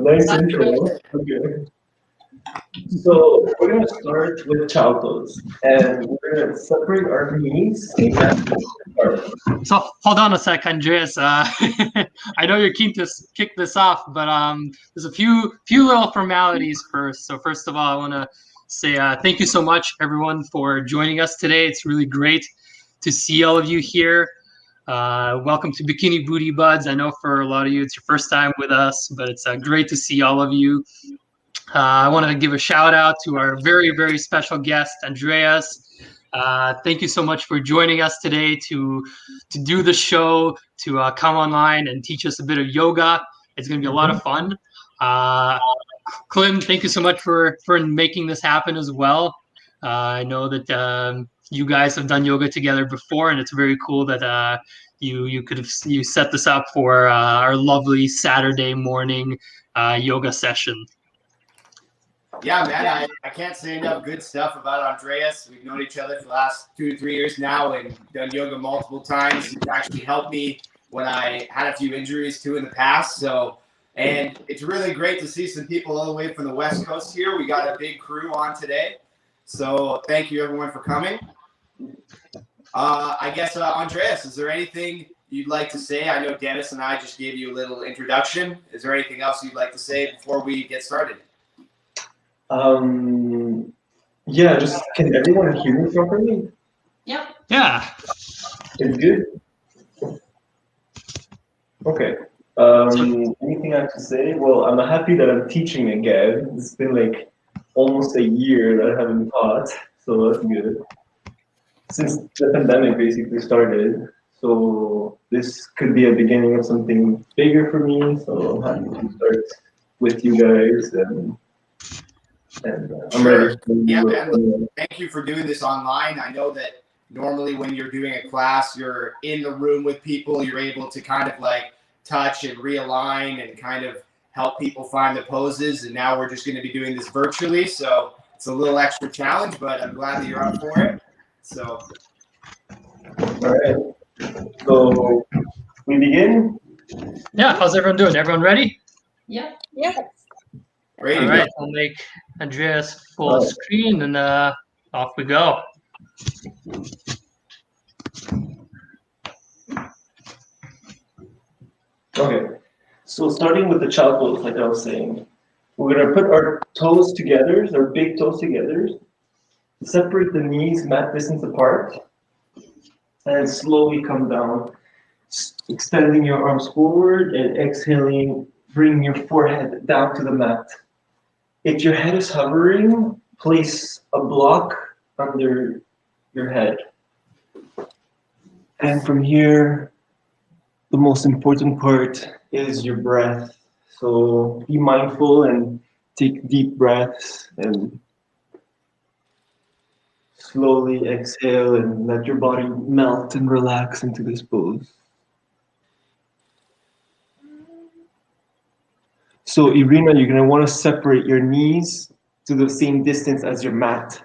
Nice intro. Okay. So we're gonna start with child pose, and we're gonna separate our knees and apart. So hold on a sec, Andreas. I know you're keen to kick this off, but there's a few little formalities first. So first of all, I want to say thank you so much, everyone, for joining us today. It's really great to see all of you here. Welcome to Bikini Booty Buds. I know for a lot of you it's your first time with us, but it's great to see all of you. I want to give a shout out to our very, very special guest, Andreas. Thank you so much for joining us today to do the show, to come online and teach us a bit of yoga. It's going to be a lot of fun. Clint, thank you so much for making this happen as well. I know that you guys have done yoga together before, and it's very cool that you set this up for our lovely Saturday morning yoga session. Yeah, man, I can't say enough good stuff about Andreas. We've known each other for the last 2 to 3 years now and done yoga multiple times. He's actually helped me when I had a few injuries too in the past. And it's really great to see some people all the way from the West Coast here. We got a big crew on today. So thank you everyone for coming. I guess, Andreas, is there anything you'd like to say? I know Dennis and I just gave you a little introduction. Is there anything else you'd like to say before we get started? Yeah, just can everyone hear me properly? Yep. Yeah. It's good? Okay. Anything I have to say? Well, I'm happy that I'm teaching again. It's been like almost a year that I haven't taught, so that's good. Since the pandemic basically started, so this could be a beginning of something bigger for me, so I'm happy to start with you guys and I'm ready. Yeah, man. Thank you for doing this online. I know that normally when you're doing a class, you're in the room with people. You're able to kind of like touch and realign and kind of help people find the poses. And now we're just going to be doing this virtually. So it's a little extra challenge, but I'm glad that you're up for it. So. All right. So we begin? Yeah. How's everyone doing? Everyone ready? Yep. Ready All right. I'll make Andreas full screen and off we go. Okay. So starting with the child pose, like I was saying, we're gonna put our toes together, our big toes together, separate the knees mat distance apart, and slowly come down, extending your arms forward and exhaling, bring your forehead down to the mat. If your head is hovering, place a block under your head. And from here, the most important part is your breath. So be mindful and take deep breaths and slowly exhale and let your body melt and relax into this pose. So Irina, you're gonna wanna separate your knees to the same distance as your mat.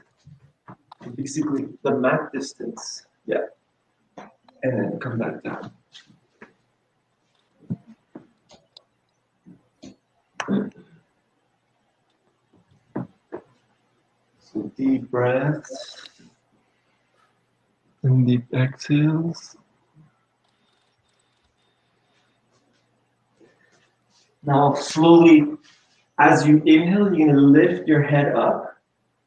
Basically, the mat distance, yeah. And then come back down. So deep breaths and deep exhales. Now slowly, as you inhale, you're gonna lift your head up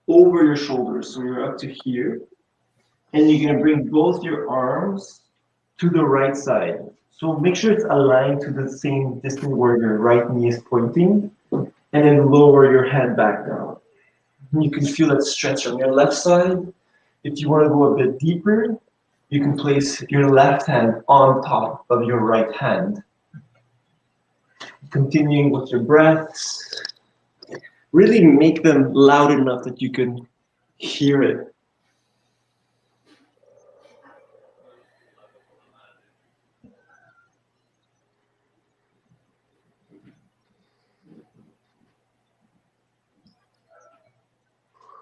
over your shoulders. So you're up to here. And you're gonna bring both your arms to the right side. So make sure it's aligned to the same distance where your right knee is pointing. And then lower your head back down. And you can feel that stretch on your left side. If you wanna go a bit deeper, you can place your left hand on top of your right hand. Continuing with your breaths, really make them loud enough that you can hear it.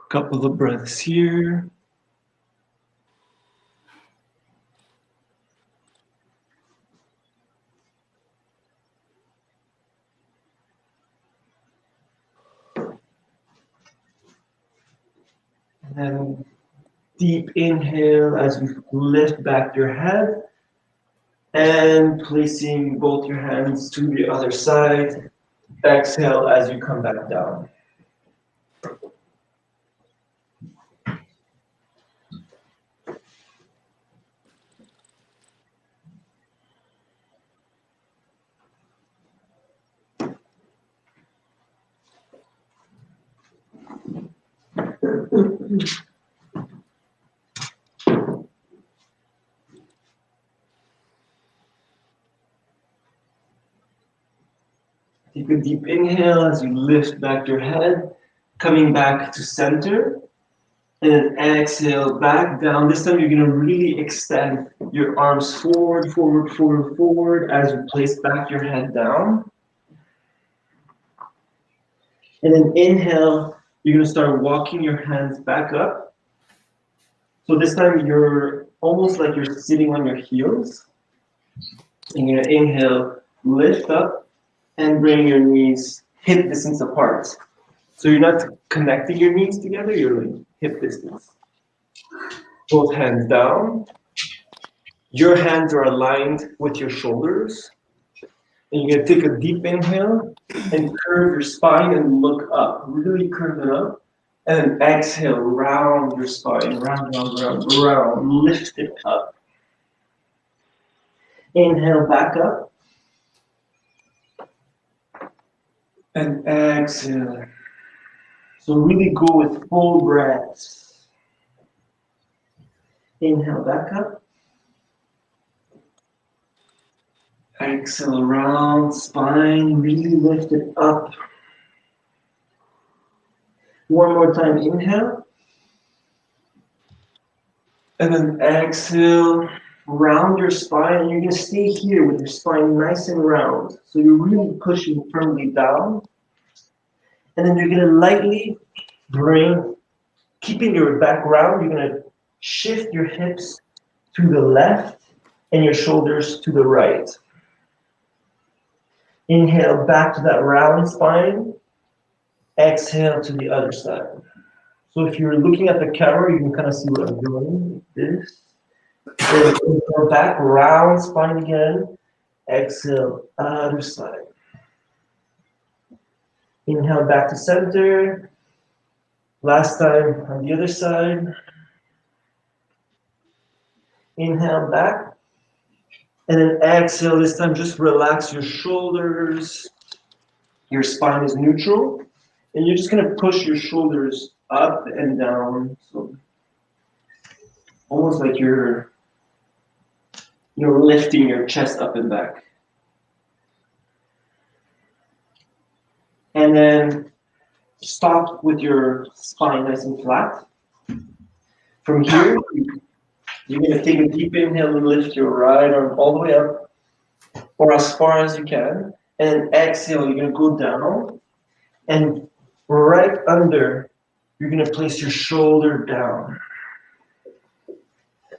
Couple of breaths here. And deep inhale as you lift back your head and placing both your hands to the other side. Exhale as you come back down. Take a deep inhale as you lift back your head, coming back to center. And then exhale back down. This time you're going to really extend your arms forward, forward, forward, forward as you place back your head down. And then inhale, you're going to start walking your hands back up. So this time you're almost like you're sitting on your heels. And you're going to inhale, lift up, and bring your knees hip distance apart. So you're not connecting your knees together, you're like hip distance. Both hands down. Your hands are aligned with your shoulders. And you're going to take a deep inhale and curve your spine and look up. Really curve it up. And then exhale, round your spine, round, round, round, round. Lift it up. Inhale back up. And exhale. So really go with full breaths. Inhale back up. Exhale, round spine, really lift it up. One more time, inhale. And then exhale, round your spine. And you're going to stay here with your spine nice and round. So you're really pushing firmly down. And then you're going to lightly bring, keeping your back round, you're going to shift your hips to the left and your shoulders to the right. Inhale back to that round spine. Exhale to the other side. So if you're looking at the camera, you can kind of see what I'm doing. This. Then inhale back, round spine again. Exhale, other side. Inhale back to center. Last time on the other side. Inhale back. And then exhale, this time just relax your shoulders. Your spine is neutral. And you're just going to push your shoulders up and down. So almost like you're lifting your chest up and back. And then stop with your spine nice and flat. From here, you're going to take a deep inhale and lift your right arm all the way up, or as far as you can. And then exhale, you're going to go down. And right under, you're going to place your shoulder down.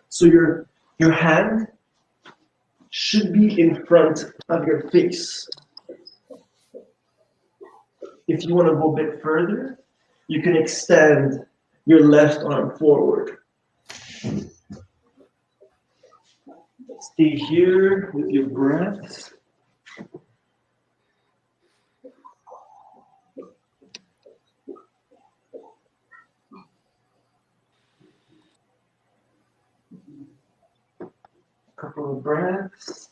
So your hand should be in front of your face. If you want to go a bit further, you can extend your left arm forward. Stay here with your breath. Couple of breaths.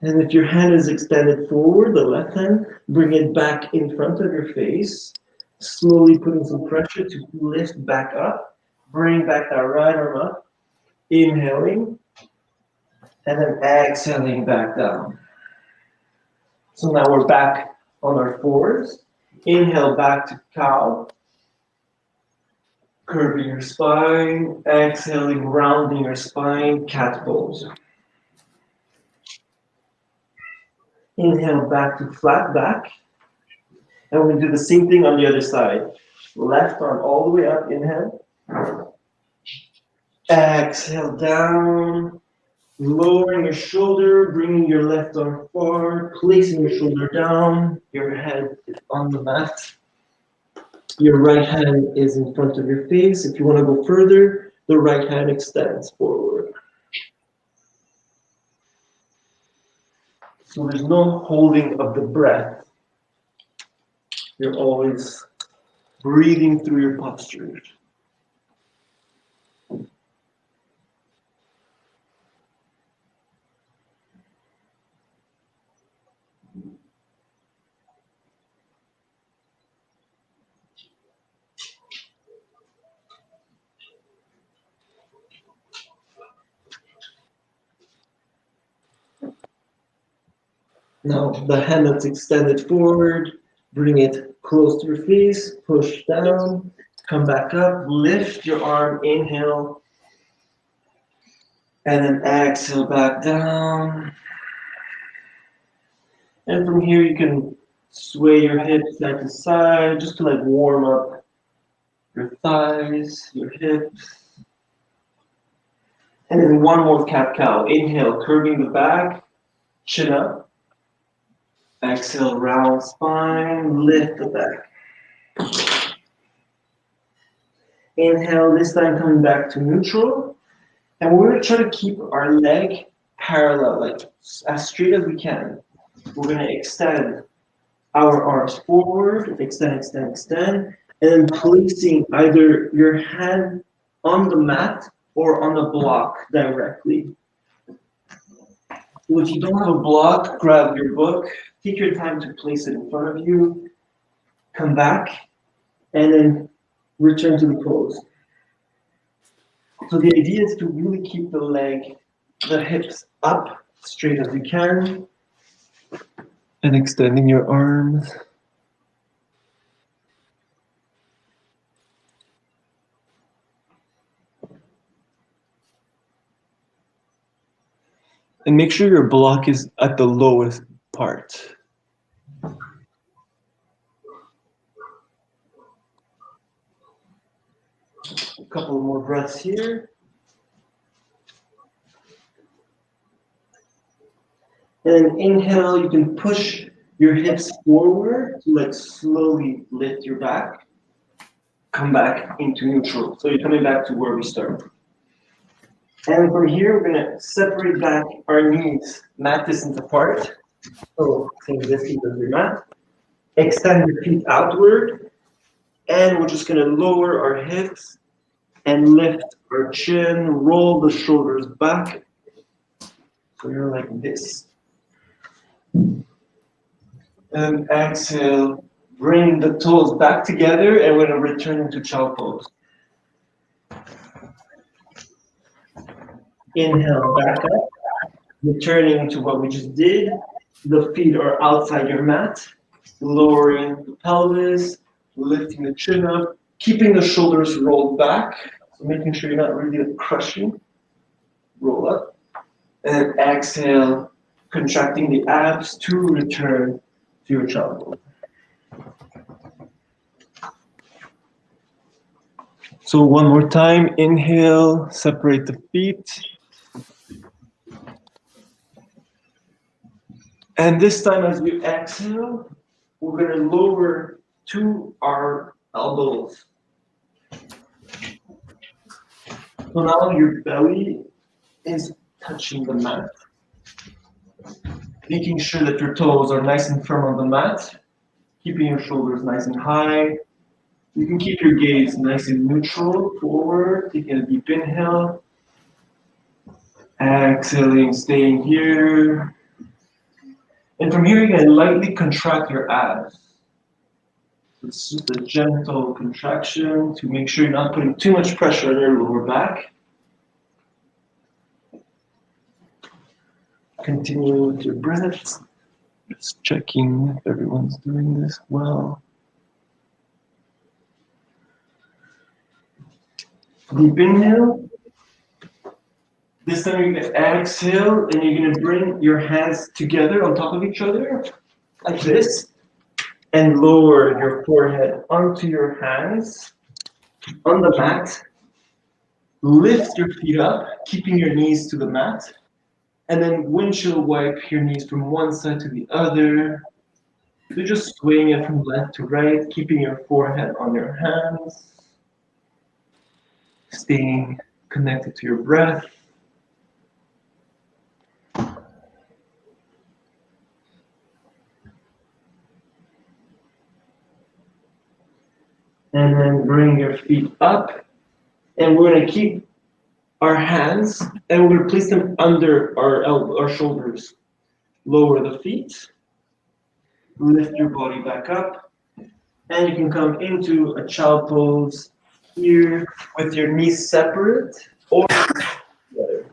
And if your hand is extended forward, the left hand, bring it back in front of your face, slowly putting some pressure to lift back up. Bring back that right arm up, inhaling, and then exhaling back down. So now we're back on our fours. Inhale back to cow. Curving your spine, exhaling, rounding your spine, cat pose. Inhale back to flat back. And we're going to do the same thing on the other side. Left arm all the way up, inhale. Exhale down, lowering your shoulder, bringing your left arm forward, placing your shoulder down, your head is on the mat. Your right hand is in front of your face. If you want to go further, the right hand extends forward. So there's no holding of the breath. You're always breathing through your posture. Now, the hand that's extended forward, bring it close to your face, push down, come back up, lift your arm, inhale, and then exhale back down. And from here, you can sway your hips side to side, just to like warm up your thighs, your hips. And then one more cat-cow. Inhale, curving the back, chin up. Exhale, round spine, lift the back. Inhale, this time coming back to neutral. And we're going to try to keep our leg parallel, like as straight as we can. We're going to extend our arms forward, extend, extend, and then placing either your hand on the mat or on the block directly. So if you don't have a block, grab your book, take your time to place it in front of you, come back, and then return to the pose. So the idea is to really keep the leg, the hips up, straight as you can, and extending your arms. And make sure your block is at the lowest part. A couple more breaths here. And then inhale, you can push your hips forward to like slowly lift your back. Come back into neutral. So you're coming back to where we started. And from here, we're gonna separate back our knees, mat distance apart. So same distance as your mat. Extend your feet outward. And we're just gonna lower our hips and lift our chin, roll the shoulders back. So you're like this. And exhale, bring the toes back together, and we're gonna return into child pose. Inhale, back up, returning to what we just did. The feet are outside your mat, lowering the pelvis, lifting the chin up, keeping the shoulders rolled back, so making sure you're not really crushing. Roll up, and then exhale, contracting the abs to return to your child pose. So one more time, inhale, separate the feet. And this time as you exhale, we're going to lower to our elbows. So now your belly is touching the mat. Making sure that your toes are nice and firm on the mat. Keeping your shoulders nice and high. You can keep your gaze nice and neutral, forward, taking a deep inhale. Exhaling, staying here. And from here, you're going to lightly contract your abs. It's just a gentle contraction to make sure you're not putting too much pressure on your lower back. Continue with your breaths. Just checking if everyone's doing this well. Deep inhale. This time you're going to exhale and you're going to bring your hands together on top of each other, like this, and lower your forehead onto your hands on the mat. Lift your feet up, keeping your knees to the mat, and then windshield wipe your knees from one side to the other. So just swaying it from left to right, keeping your forehead on your hands, staying connected to your breath. And then bring your feet up. And we're going to keep our hands and we're going to place them under our shoulders. Lower the feet. Lift your body back up. And you can come into a child pose here with your knees separate or together.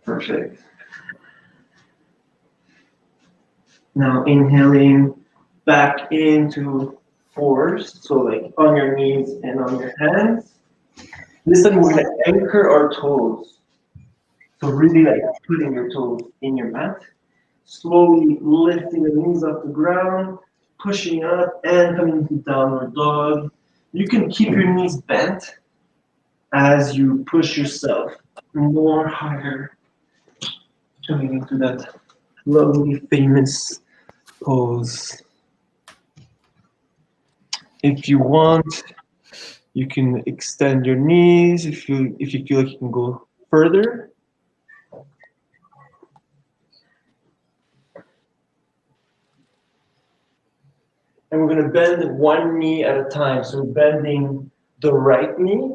Perfect. Now inhaling back into fours, so like on your knees and on your hands. This time we're going to anchor our toes. So really like putting your toes in your mat. Slowly lifting the knees off the ground, pushing up and coming into downward dog. You can keep your knees bent as you push yourself more higher, coming into that lovely famous pose. If you want, you can extend your knees if you feel like you can go further. And we're going to bend one knee at a time. So bending the right knee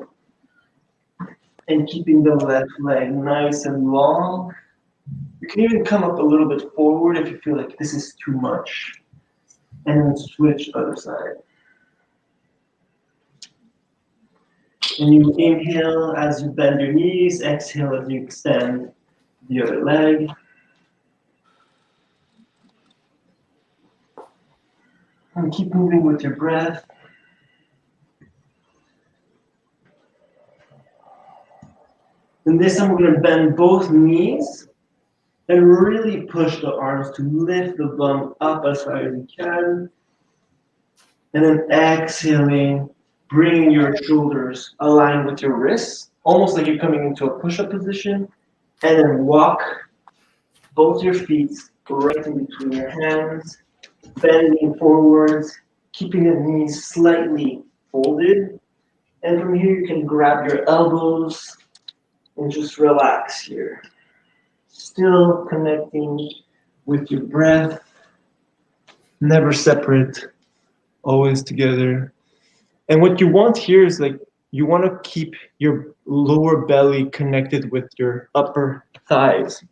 and keeping the left leg nice and long. You can even come up a little bit forward if you feel like this is too much. And then switch other side. And you inhale as you bend your knees, exhale as you extend the other leg. And keep moving with your breath. And this time we're going to bend both knees and really push the arms to lift the bum up as high as you can. And then exhaling, bringing your shoulders aligned with your wrists, almost like you're coming into a push-up position. And then walk both your feet right in between your hands, bending forwards, keeping the knees slightly folded. And from here, you can grab your elbows and just relax here. Still connecting with your breath, never separate, always together. And what you want here is like, you want to keep your lower belly connected with your upper thighs.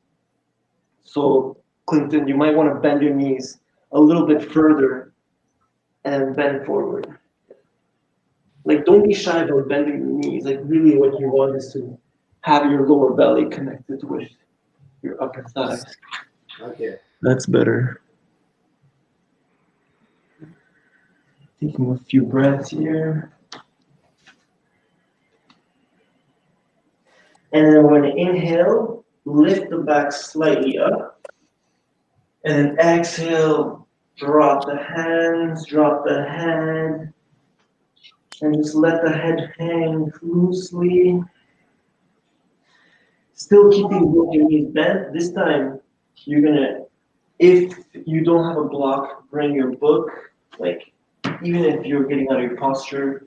So Clinton, you might want to bend your knees a little bit further and bend forward. Like, don't be shy about bending the knees. Like, really what you want is to have your lower belly connected with your upper thighs. Okay. That's better. Taking a few breaths here. And then when you inhale, lift the back slightly up. And then exhale, drop the hands, drop the head. And just let the head hang loosely. Still keeping both your knees bent. This time, you're gonna, if you don't have a block, bring your book. Like, even if you're getting out of your posture,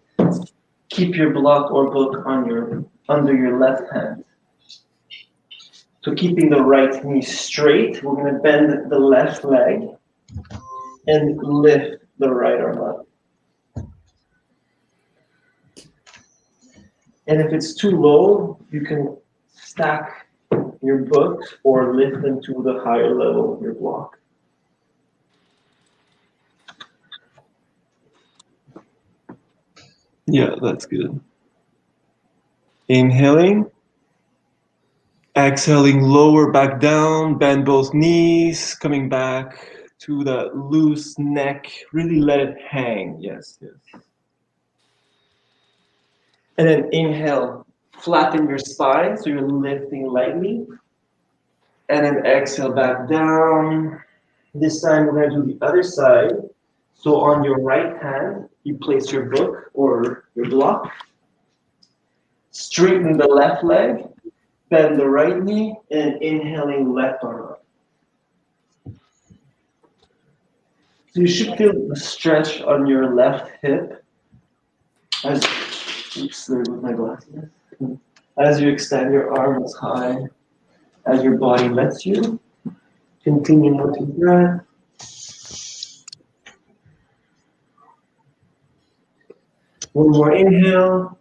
keep your block or book on under your left hand. So keeping the right knee straight, we're gonna bend the left leg and lift the right arm up. And if it's too low, you can stack your books or lift them to the higher level of your block. Yeah, that's good. Inhaling. Exhaling, lower back down, bend both knees, coming back to that loose neck. Really let it hang. Yes, yes. And then inhale, flatten your spine so you're lifting lightly. And then exhale back down. This time we're going to do the other side. So on your right hand, you place your book or your block. Straighten the left leg, bend the right knee, and inhaling left arm up. So you should feel the stretch on your left hip as, oops, there with my glasses. As you extend your arm as high as your body lets you. Continue with your breath. One more inhale.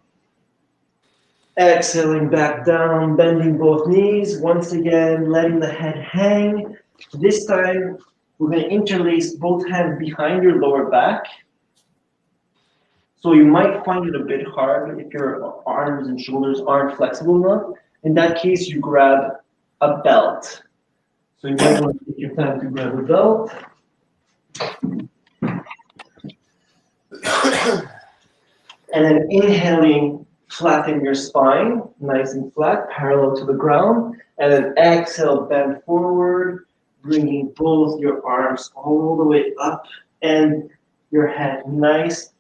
Exhaling back down, bending both knees. Once again, letting the head hang. This time, we're going to interlace both hands behind your lower back. So you might find it a bit hard if your arms and shoulders aren't flexible enough. In that case, you grab a belt. So you might want to take your time to grab a belt. And then inhaling, flatten your spine, nice and flat, parallel to the ground. And then exhale, bend forward, bringing both your arms all the way up and your head nice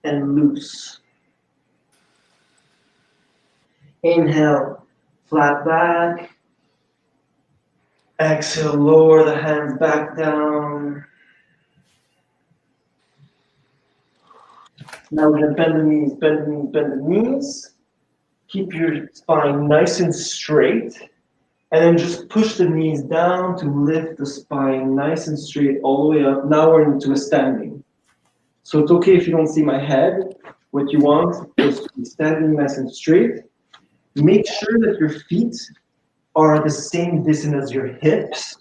and loose. Inhale, flat back. Exhale, lower the hands back down. Now we're going to bend the knees, bend the knees, bend the knees. Keep your spine nice and straight. And then just push the knees down to lift the spine nice and straight all the way up. Now we're into a standing. So it's okay if you don't see my head. What you want is to be standing nice and straight. Make sure that your feet are the same distance as your hips.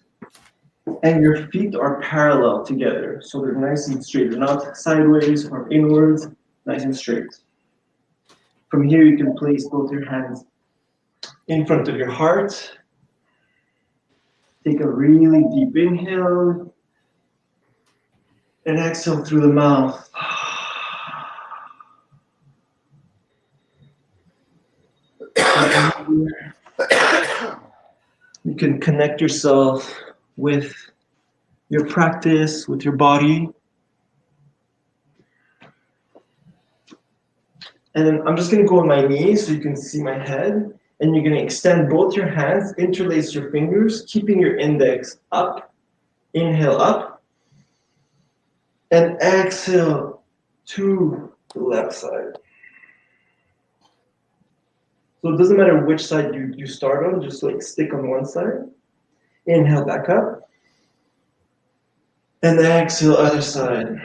And your feet are parallel together. So they're nice and straight. They're not sideways or inwards. Nice and straight. From here, you can place both your hands in front of your heart. Take a really deep inhale. And exhale through the mouth. You can connect yourself with your practice, with your body. And then I'm just going to go on my knees so you can see my head. And you're going to extend both your hands, interlace your fingers, keeping your index up. Inhale up. And exhale to the left side. So it doesn't matter which side you start on, just like stick on one side. Inhale back up. And exhale other side.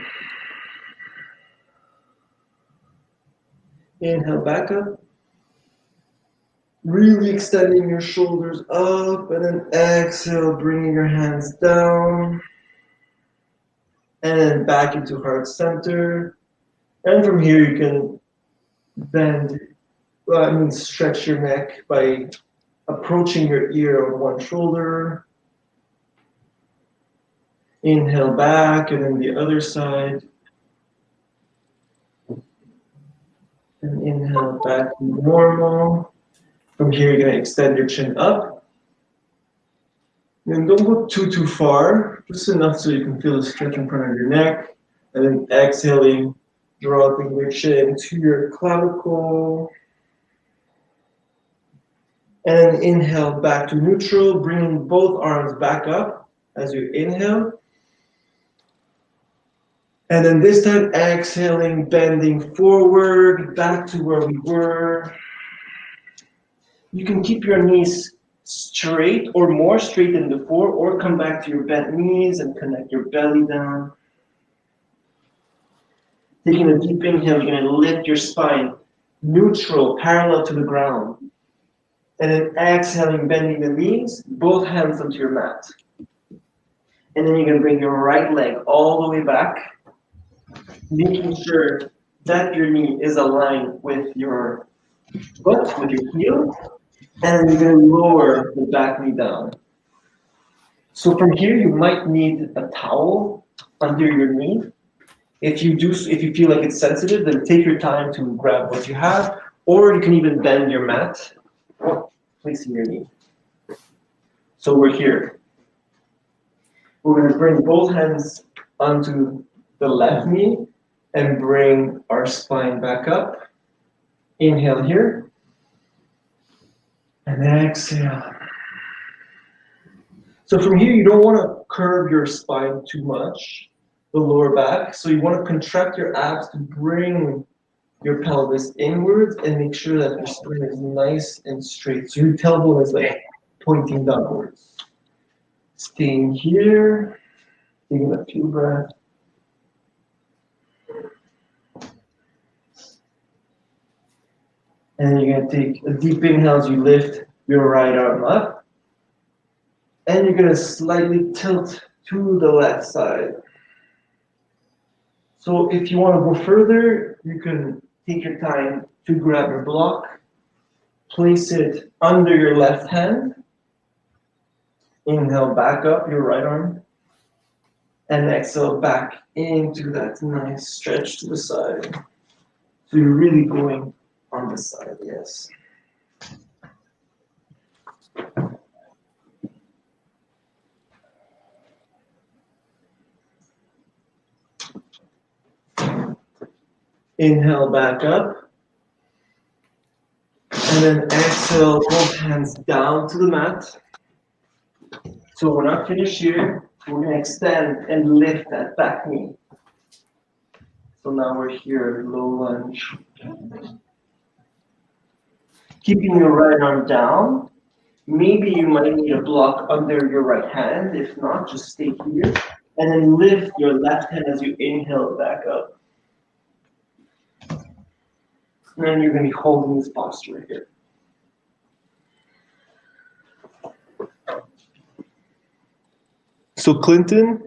Inhale back up. Really extending your shoulders up, and then exhale, bringing your hands down. And then back into heart center. And from here you can bend, stretch your neck by approaching your ear on one shoulder. Inhale back, and then the other side. And inhale back to normal. From here, you're going to extend your chin up. And don't go too far, just enough so you can feel the stretch in front of your neck. And then exhaling, dropping your chin to your clavicle. And then inhale back to neutral, bringing both arms back up as you inhale. And then this time, exhaling, bending forward, back to where we were. You can keep your knees straight or more straight than before, or come back to your bent knees and connect your belly down. Taking a deep inhale, you're going to lift your spine neutral, parallel to the ground. And then exhaling, bending the knees, both hands onto your mat. And then you're going to bring your right leg all the way back, making sure that your knee is aligned with your foot, with your heel. And then you're going to lower the back knee down. So from here, you might need a towel under your knee. If you feel like it's sensitive, then take your time to grab what you have, or you can even bend your mat, placing your knee. So we're here. We're going to bring both hands onto the left knee and bring our spine back up. Inhale here. And exhale. So from here, you don't want to curve your spine too much, the lower back. So you want to contract your abs to bring your pelvis inwards and make sure that your spine is nice and straight. So your tailbone is like pointing downwards. Staying here, taking a few breaths. And you're going to take a deep inhale as you lift your right arm up. And you're going to slightly tilt to the left side. So if you want to go further, you can take your time to grab your block, place it under your left hand. Inhale back up your right arm. And exhale back into that nice stretch to the side. So you're really going on the side, yes. Inhale back up. And then exhale, both hands down to the mat. So we're not finished here. We're going to extend and lift that back knee. So now we're here, low lunge. Keeping your right arm down. Maybe you might need a block under your right hand. If not, just stay here. And then lift your left hand as you inhale back up. And then you're going to be holding this posture here. So Clinton,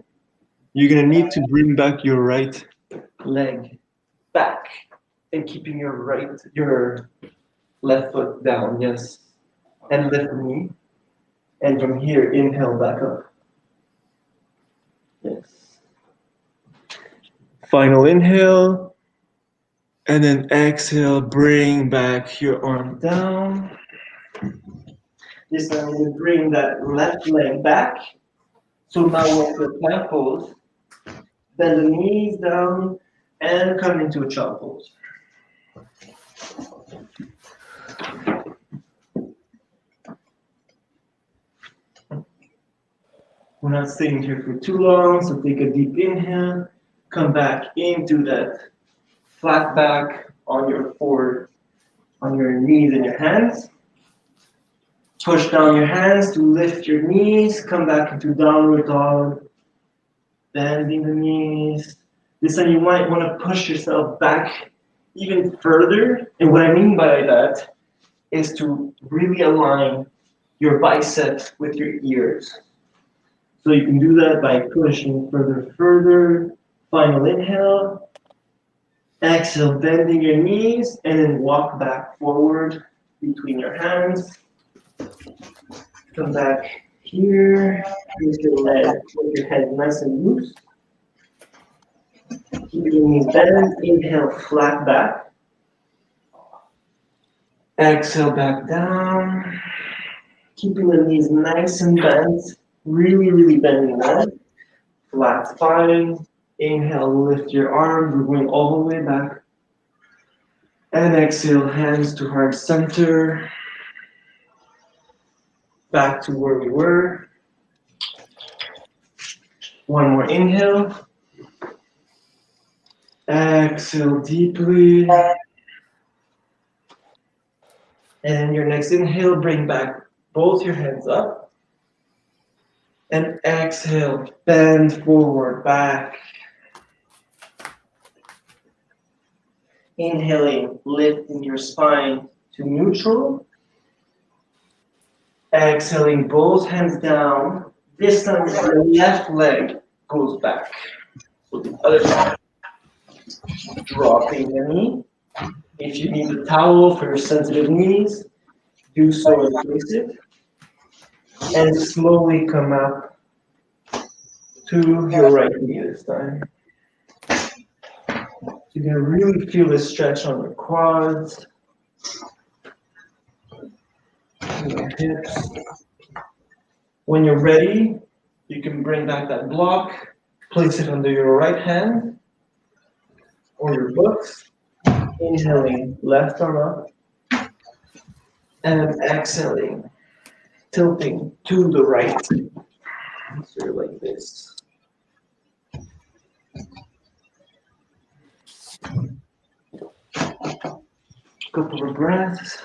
you're going to need to bring back your right leg back and keeping your left foot down, yes. And lift the knee. And from here, inhale back up. Yes. Final inhale. And then exhale, bring back your arm down. This time you bring that left leg back. So now we're into a plank pose. Bend the knees down and come into a child pose. We're not staying here for too long, so take a deep inhale. Come back into that flat back on your knees and your hands. Push down your hands to lift your knees. Come back into downward dog. Bending the knees. This time you might want to push yourself back even further. And what I mean by that is to really align your biceps with your ears. So you can do that by pushing further. Final inhale. Exhale, bending your knees, and then walk back forward between your hands. Come back here. Use your leg, with your head nice and loose. Keep your knees bent. Inhale, flat back. Exhale, back down. Keeping the knees nice and bent. Really, really bending them. Flat spine. Inhale, lift your arms. We're going all the way back. And exhale, hands to heart center. Back to where we were. One more inhale. Exhale deeply. And your next inhale, bring back both your hands up. And exhale, bend forward, back. Inhaling, lifting your spine to neutral. Exhaling, both hands down. This time, the left leg goes back. So the other side. Dropping the knee. If you need a towel for your sensitive knees, do so and place it. And slowly come up to your right knee this time. You're going to really feel the stretch on your quads, your hips. When you're ready, you can bring back that block, place it under your right hand or your books. Inhaling, left arm up. And exhaling, tilting to the right. So like this. Couple of breaths.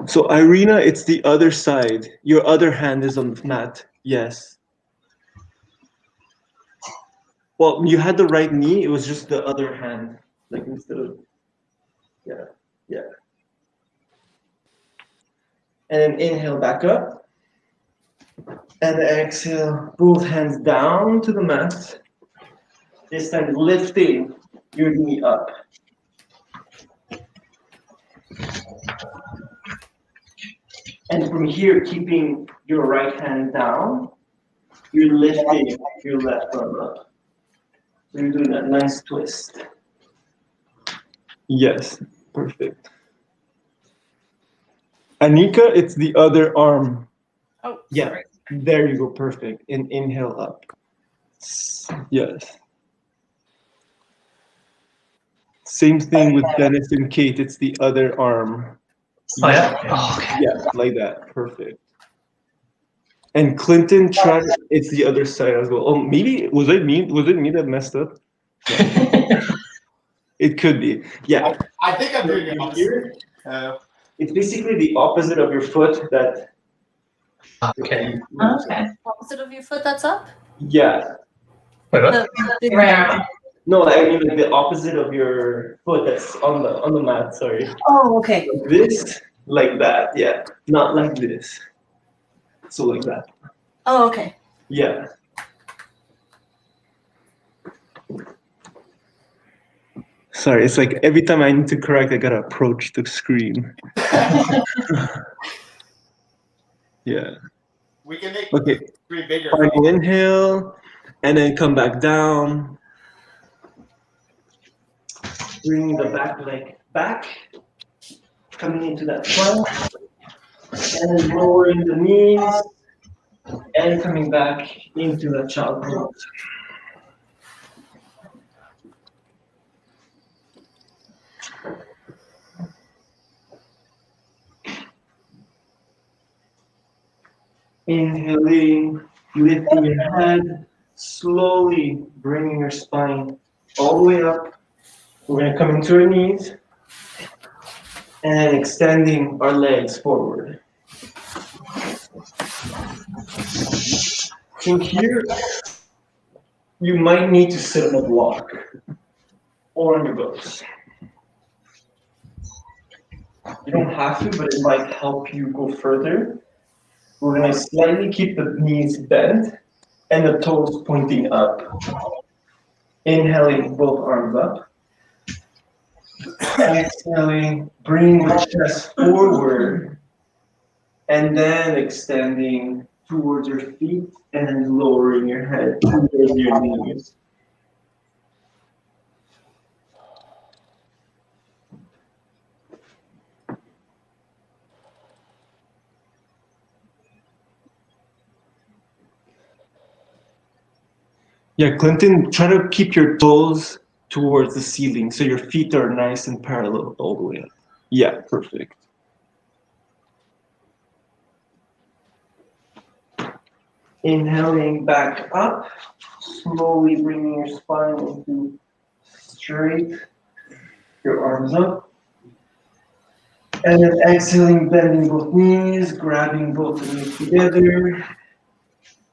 So Irina, it's the other side. Your other hand is on the mat. Yes. Well, you had the right knee. It was just the other hand, like instead of. Yeah. Yeah. And then inhale back up. And exhale, both hands down to the mat. This time lifting your knee up. And from here, keeping your right hand down, you're lifting your left arm up. So you're doing that nice twist. Yes, perfect. Anika, it's the other arm. Oh, Yeah, sorry. there you go, perfect. And inhale up. Yes. Same thing with Dennis and Kate, it's the other arm. Like that? Oh, okay. Yeah, like that, perfect. And Clinton tried, it's the other side as well. Oh, maybe, was it me that messed up? It could be, yeah. I think I'm doing it. Here, it's basically the opposite of your foot that. Okay. Okay. Opposite of your foot that's up? Yeah. Wait, what? The Round. No, I mean like the opposite of your foot that's on the mat, sorry. Oh, okay. Like this, like that, yeah. Not like this. So like that. Oh, okay. Yeah. Sorry, it's like every time I need to correct, I gotta approach the screen. Yeah. We can make Okay. three bigger. Final inhale, and then come back down. Bring the back leg back, coming into that front, and then lowering the knees, and coming back into that child pose. Inhaling, lifting your head, slowly bringing your spine all the way up. We're going to come into our knees and extending our legs forward. So here, you might need to sit on a block or on your books. You don't have to, but it might help you go further. We're going to slightly keep the knees bent and the toes pointing up. Inhaling, both arms up. Exhaling, bring the chest forward. And then extending towards your feet and then lowering your head towards your knees. Yeah, Clinton, try to keep your toes towards the ceiling so your feet are nice and parallel all the way up. Yeah, perfect. Inhaling back up, slowly bringing your spine into straight, your arms up. And then exhaling, bending both knees, grabbing both knees together.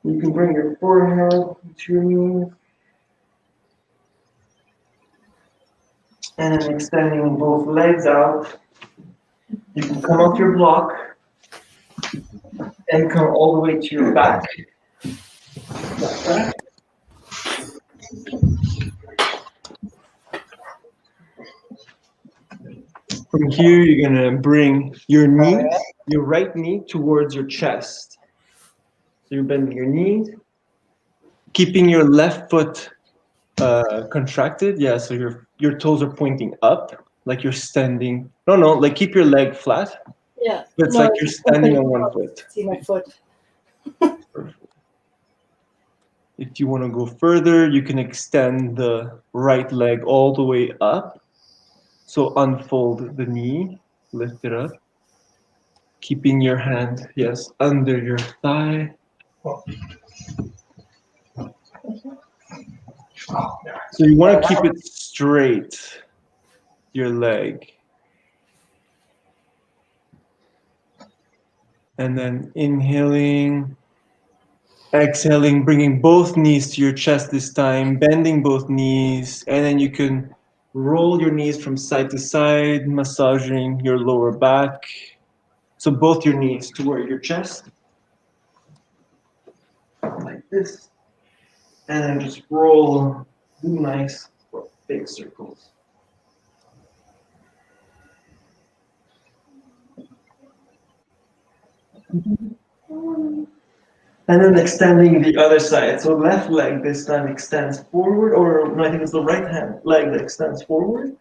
You can bring your forehead to your knees. And then extending both legs out. You can come off your block and come all the way to your back. Like that. From here, you're gonna bring your knee, your right knee towards your chest. So you're bending your knees, keeping your left foot contracted. Yeah, so your toes are pointing up, like you're standing. No, like keep your leg flat. Yeah. But it's like you're standing on one foot. See my foot. Perfect. If you want to go further, you can extend the right leg all the way up. So unfold the knee, lift it up, keeping your hand, yes, under your thigh. So you want to keep it straight, your leg. And then inhaling, exhaling, bringing both knees to your chest this time, bending both knees, and then you can roll your knees from side to side, massaging your lower back. So both your knees toward your chest, like this, and then just roll, do nice big circles. And then extending the other side. So left leg this time extends forward, or no, I think it's the right hand leg that extends forward,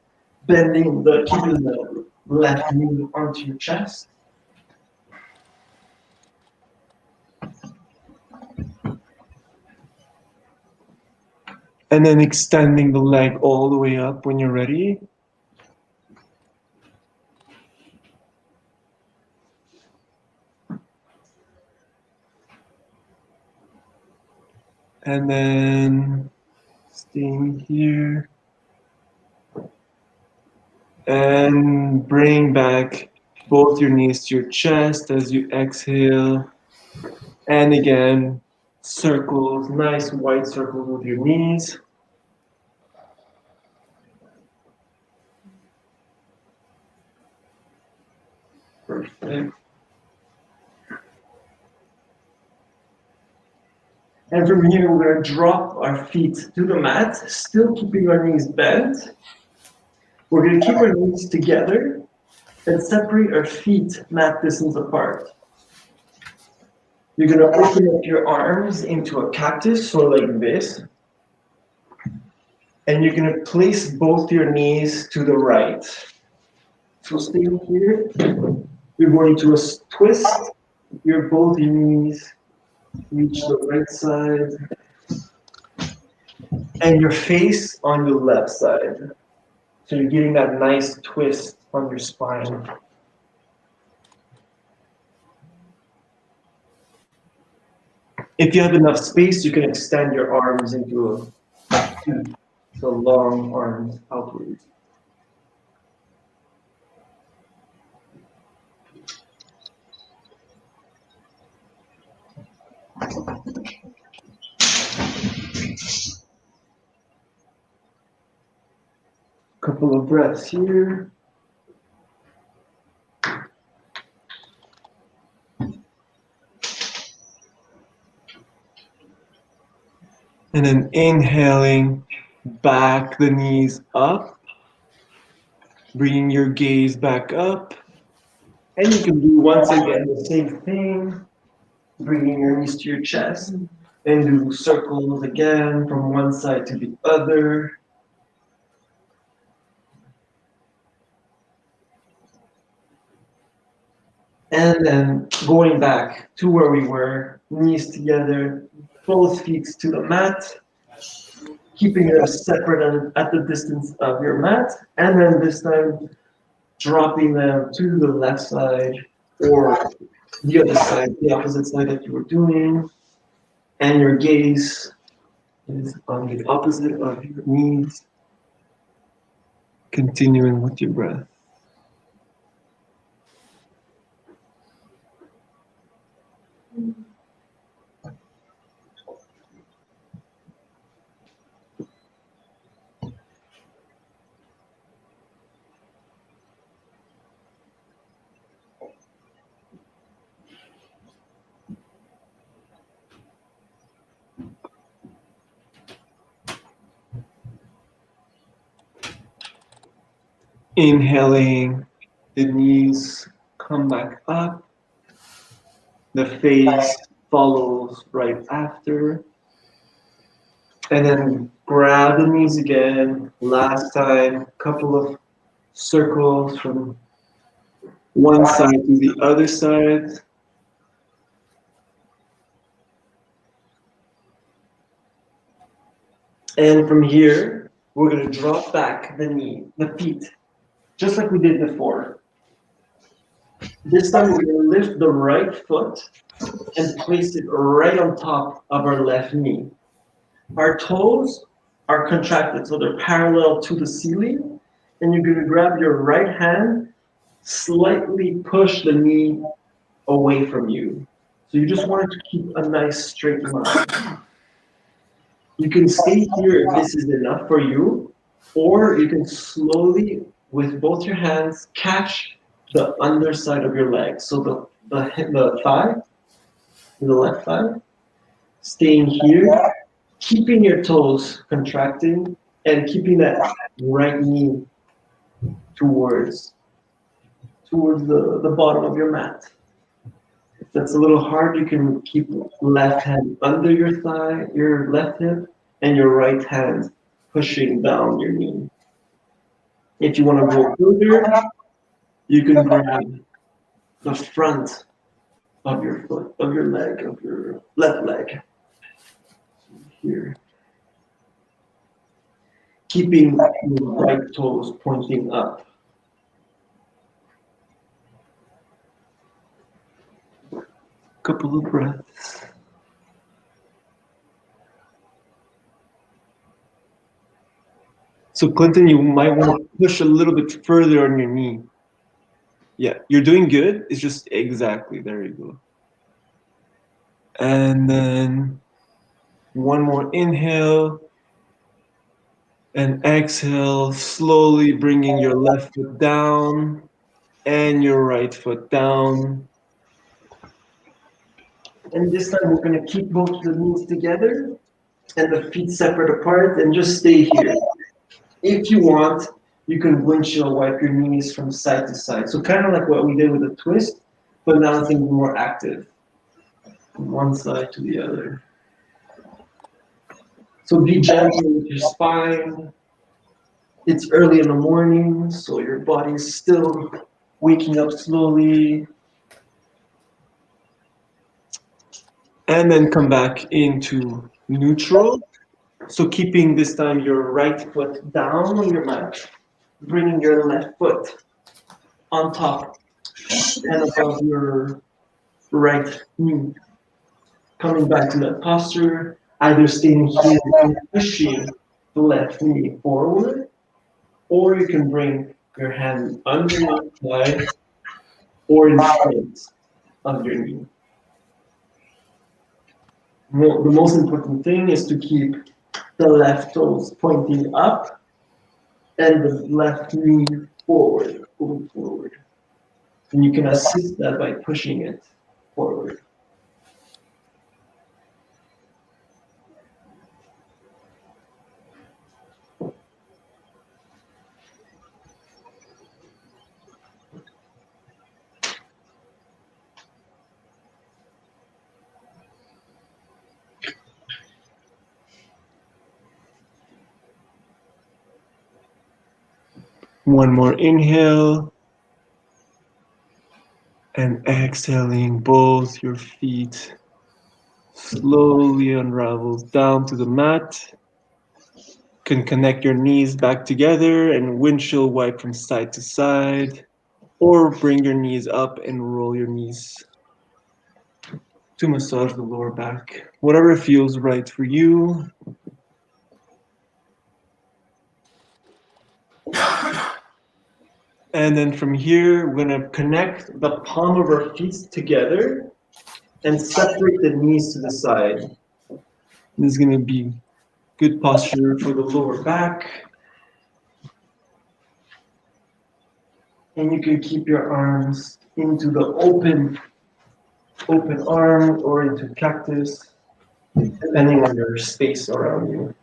keeping the left knee onto your chest. And then extending the leg all the way up when you're ready. And then staying here. And bring back both your knees to your chest as you exhale. And again, circles, nice wide circles with your knees. Perfect. And from here, we're going to drop our feet to the mat, still keeping our knees bent. We're going to keep our knees together and separate our feet mat distance apart. You're going to open up your arms into a cactus, or like this. And you're going to place both your knees to the right. So staying here, you're going to twist both your knees, reach the right side, and your face on your left side. So you're getting that nice twist on your spine. If you have enough space, you can extend your arms into so long arms outwards. Couple of breaths here. And then inhaling, back the knees up, bringing your gaze back up. And you can do once again the same thing, bringing your knees to your chest, and do circles again from one side to the other. And then going back to where we were, knees together, both feet to the mat, keeping them separate at the distance of your mat, and then this time dropping them to the left side or the other side, the opposite side that you were doing, and your gaze is on the opposite of your knees, continuing with your breath. Inhaling, the knees come back up, the face follows right after, and then grab the knees again, last time, couple of circles from one side to the other side. And from here, we're gonna drop back the feet, just like we did before. This time we're gonna lift the right foot and place it right on top of our left knee. Our toes are contracted, so they're parallel to the ceiling. And you're gonna grab your right hand, slightly push the knee away from you. So you just want to keep a nice straight line. You can stay here if this is enough for you, or you can slowly, with both your hands, catch the underside of your leg. So the thigh, the left thigh, staying here, keeping your toes contracting, and keeping that right knee towards the bottom of your mat. If that's a little hard, you can keep left hand under your thigh, your left hip, and your right hand pushing down your knee. If you want to go further, you can grab the front of your foot, of your leg, of your left leg. Here. Keeping your right toes pointing up. Couple of breaths. So Clinton, you might want to push a little bit further on your knee. Yeah, you're doing good. It's just exactly, there you go. And then one more inhale and exhale, slowly bringing your left foot down and your right foot down. And this time we're going to keep both the knees together and the feet separate apart and just stay here. If you want, you can windshield wipe your knees from side to side. So kind of like what we did with the twist, but now it's more active. From one side to the other. So be gentle with your spine. It's early in the morning, so your body is still waking up slowly. And then come back into neutral. So keeping this time your right foot down on your mat, bringing your left foot on top and above your right knee. Coming back to that posture, either staying here and pushing the left knee forward, or you can bring your hand under your thigh or in front of your knee. The most important thing is to keep the left toes pointing up and the left knee forward, going forward. And you can assist that by pushing it forward. One more inhale. And exhaling, both your feet slowly unravels down to the mat. You can connect your knees back together and windshield wipe from side to side, or bring your knees up and roll your knees to massage the lower back. Whatever feels right for you. And then from here, we're gonna connect the palm of our feet together and separate the knees to the side. This is gonna be good posture for the lower back. And you can keep your arms into the open arm or into cactus, depending on your space around you.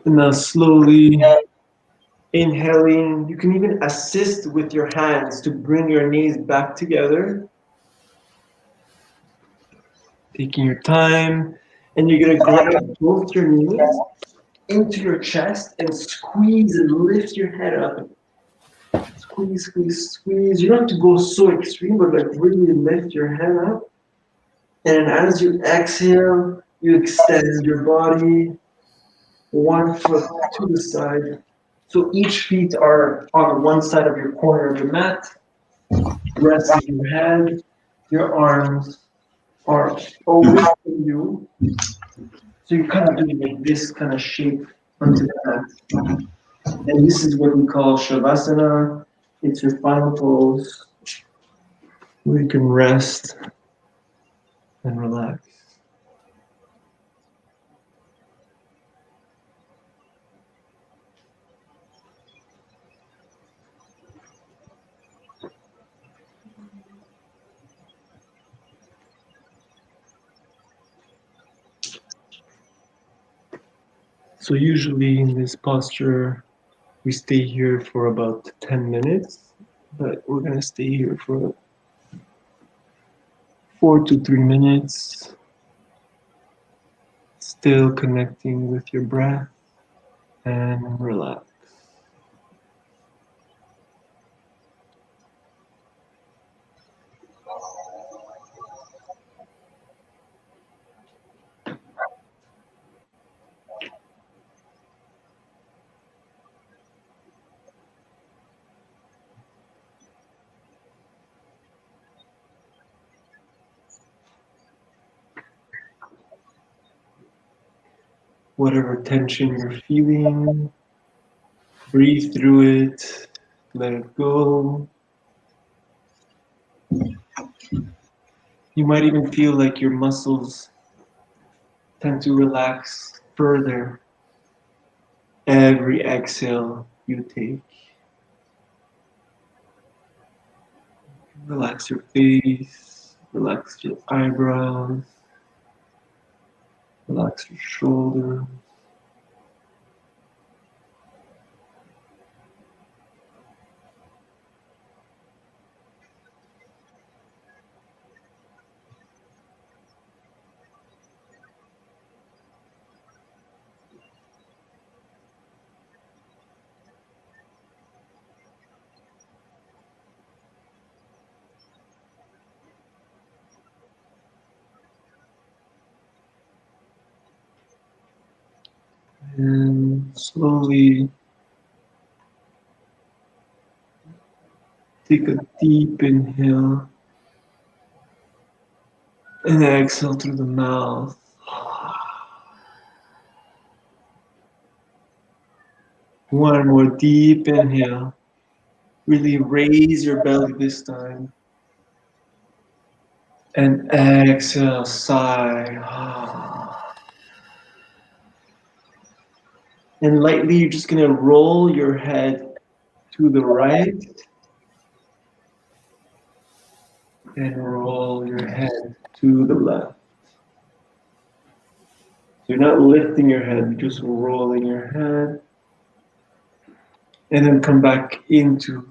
And now slowly inhaling. You can even assist with your hands to bring your knees back together. Taking your time. And you're going to grab both your knees into your chest and squeeze and lift your head up. Squeeze, squeeze, squeeze. You don't have to go so extreme, but like really lift your head up. And as you exhale, you extend your body 1 foot to the side. So each feet are on one side of your corner of the mat. Resting your head, your arms are away from you. So you're kind of doing like this kind of shape onto the mat. And this is what we call Shavasana. It's your final pose where you can rest and relax. So usually in this posture, we stay here for about 10 minutes, but we're gonna stay here for 4 to 3 minutes, still connecting with your breath and relax. Whatever tension you're feeling, breathe through it, let it go. You might even feel like your muscles tend to relax further every exhale you take. Relax your face, relax your eyebrows, relax your shoulders. And slowly take a deep inhale and exhale through the mouth. One more deep inhale. Really raise your belly this time. And exhale, sigh. And lightly, you're just gonna roll your head to the right and roll your head to the left. So you're not lifting your head, you're just rolling your head. And then come back into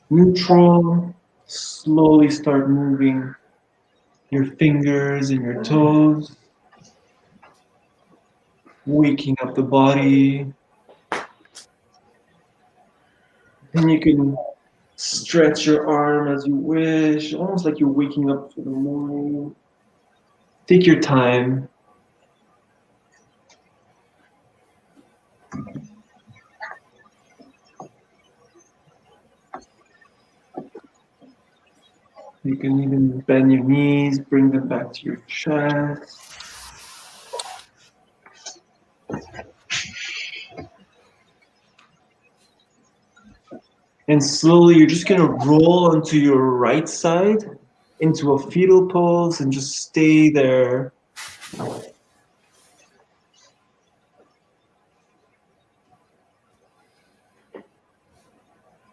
neutral. Slowly start moving your fingers and your toes. Waking up the body. And you can stretch your arm as you wish, almost like you're waking up for the morning. Take your time. You can even bend your knees, bring them back to your chest. And slowly, you're just gonna roll onto your right side into a fetal pose and just stay there.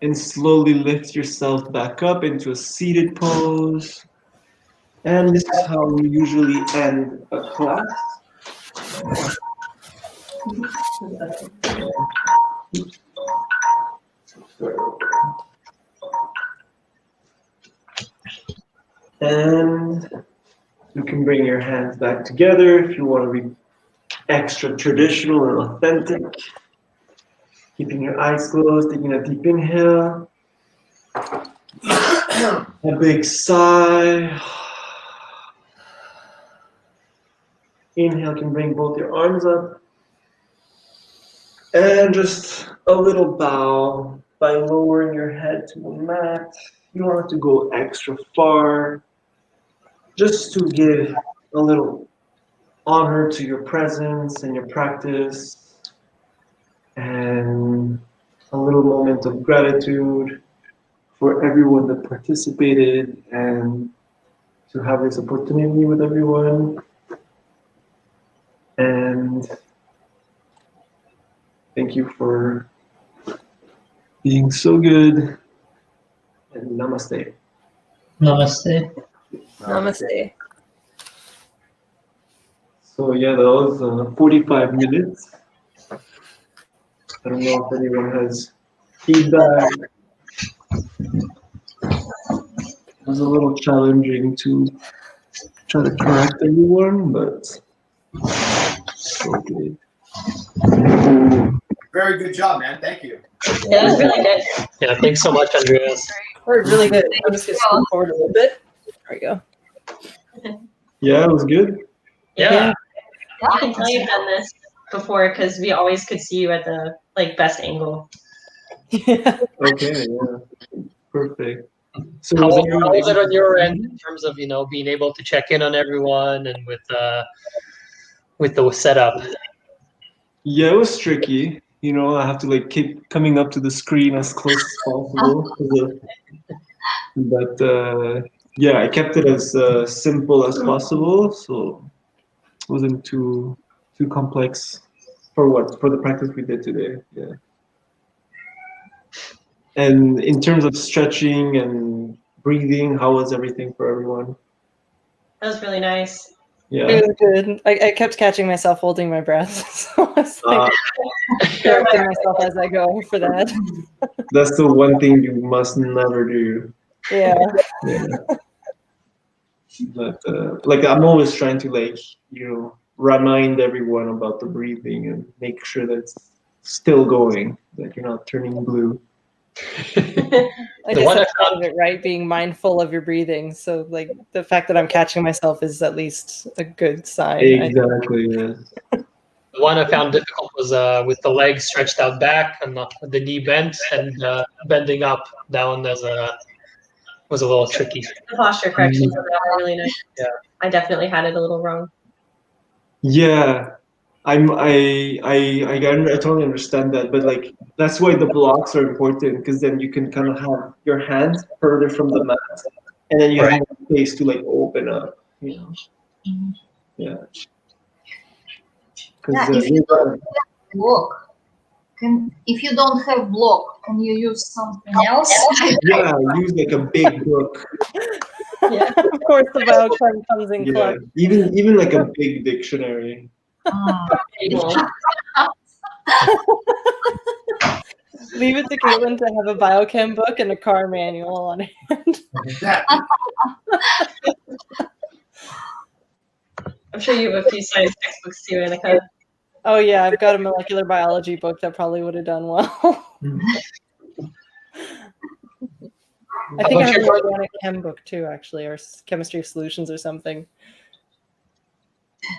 And slowly lift yourself back up into a seated pose. And this is how we usually end a class. And you can bring your hands back together if you want to be extra traditional and authentic. Keeping your eyes closed, taking a deep inhale. A big sigh. Inhale can bring both your arms up. And just a little bow by lowering your head to the mat. You don't have to go extra far. Just to give a little honor to your presence and your practice. And a little moment of gratitude for everyone that participated and to have this opportunity with everyone. And thank you for being so good. And namaste. Namaste. Namaste. So yeah, that was 45 minutes. I don't know if anyone has feedback. It was a little challenging to try to correct everyone, but okay. Very good job, man. Thank you. Yeah, that was really good. Yeah, thanks so much, Andreas. Really good. I'm just gonna scoot forward a little bit. There we go. Yeah, it was good. Yeah. I can tell you've done this before because we always could see you at the best angle. Yeah. Okay, yeah. Perfect. So How was was everyone it able on your end in terms of being able to check in on everyone and with the setup? Yeah, it was tricky. You know, I have to like keep coming up to the screen as close as possible. But yeah, I kept it as simple as possible, so it wasn't too complex for the practice we did today. Yeah. And in terms of stretching and breathing, how was everything for everyone? That was really nice. Yeah. It was good. I kept catching myself holding my breath. So I was like correcting myself as I go for that. That's the one thing you must never do. Yeah. Yeah. But like I'm always trying to remind everyone about the breathing and make sure that it's still going, that you're not turning blue. I just have thought of it right, being mindful of your breathing. So like the fact that I'm catching myself is at least a good sign. Exactly. Yeah. The one I found difficult was with the legs stretched out back and the knee bent and bending up down was a little tricky. The posture corrections are really nice. Yeah. I definitely had it a little wrong. Yeah. I totally understand that, but like that's why the blocks are important, because then you can kind of have your hands further from the mat, and then you have space to like open up, you know. Yeah. If you don't have block, if you don't have block, can you use something else? Yeah, use like a big book. Yeah, of course the biochem comes in Yeah, clutch. even like a big dictionary. Leave it to Caitlin to have a biochem book and a car manual on hand. I'm sure you have a few science textbooks too, Annika. Oh yeah, I've got a molecular biology book that probably would have done well. I think I have an organic chem book too, actually, or chemistry of solutions or something.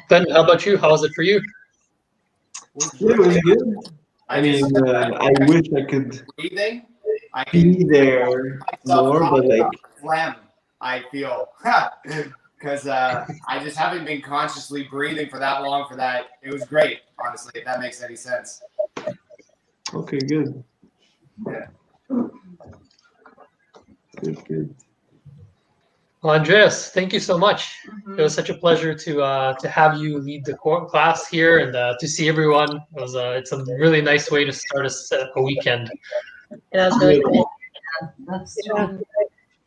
Ben, how about you? How was it for you? Yeah, it was good. I mean, I wish I could Breathing. be there more, but like phlegm, I feel. Because I just haven't been consciously breathing for that long for that. It was great, honestly, if that makes any sense. okay, good. Yeah. Good. Well, Andreas, thank you so much. It was such a pleasure to have you lead the class here and to see everyone. It's a really nice way to start a weekend. Yeah, that was really cool. That's true.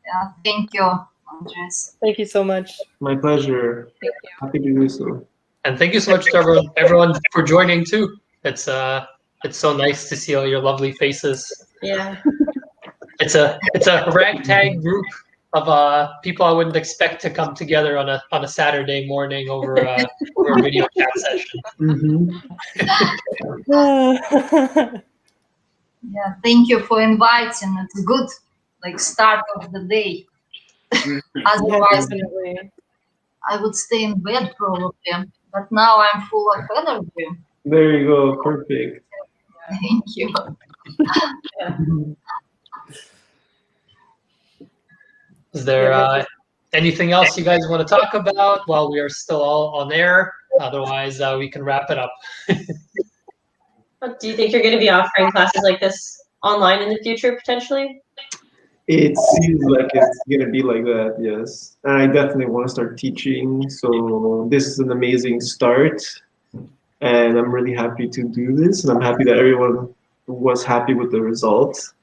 Yeah, thank you, Andres. Thank you so much. My pleasure. Thank you. Happy to do so. And thank you so much to everyone for joining too. It's so nice to see all your lovely faces. Yeah. It's a ragtag group of people I wouldn't expect to come together on a Saturday morning over a video chat session. Yeah, thank you for inviting. It's a good start of the day. Otherwise, Definitely. I would stay in bed probably. But now I'm full of energy. There you go. Perfect. Thank you. Is there anything else you guys want to talk about while we are still all on air? Otherwise, we can wrap it up. Do you think you're going to be offering classes like this online in the future, potentially? It seems like it's gonna be like that, yes. And I definitely want to start teaching. So this is an amazing start, and I'm really happy to do this. And I'm happy that everyone was happy with the results,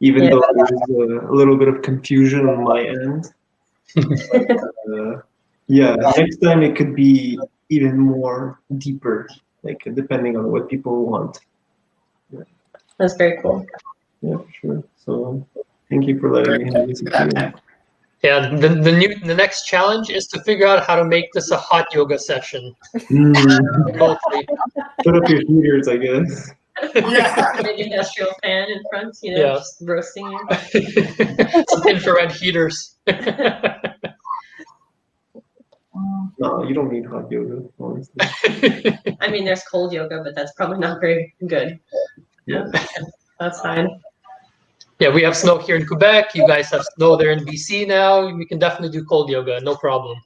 even though there's a little bit of confusion on my end. Yeah, next time it could be even more deeper, depending on what people want. Yeah. That's very cool. Yeah, for sure. So thank you for letting me have this experience. Yeah, the next challenge is to figure out how to make this a hot yoga session. Remotely. Put up your heaters, I guess. Big industrial fan in front, just roasting you. Some infrared heaters. No, you don't need hot yoga, honestly. I mean, there's cold yoga, but that's probably not very good. Yeah. That's fine. Yeah, we have snow here in Quebec. You guys have snow there in BC now. We can definitely do cold yoga, no problem.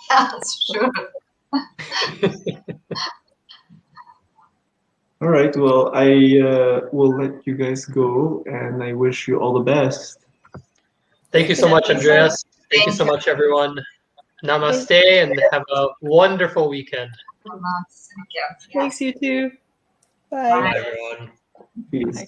That's sure. All right, well, I will let you guys go, and I wish you all the best. Thank you so much, Andreas. Thank you so much, everyone. Namaste, and have a wonderful weekend. Thanks, you too. Bye. Bye, everyone. Peace.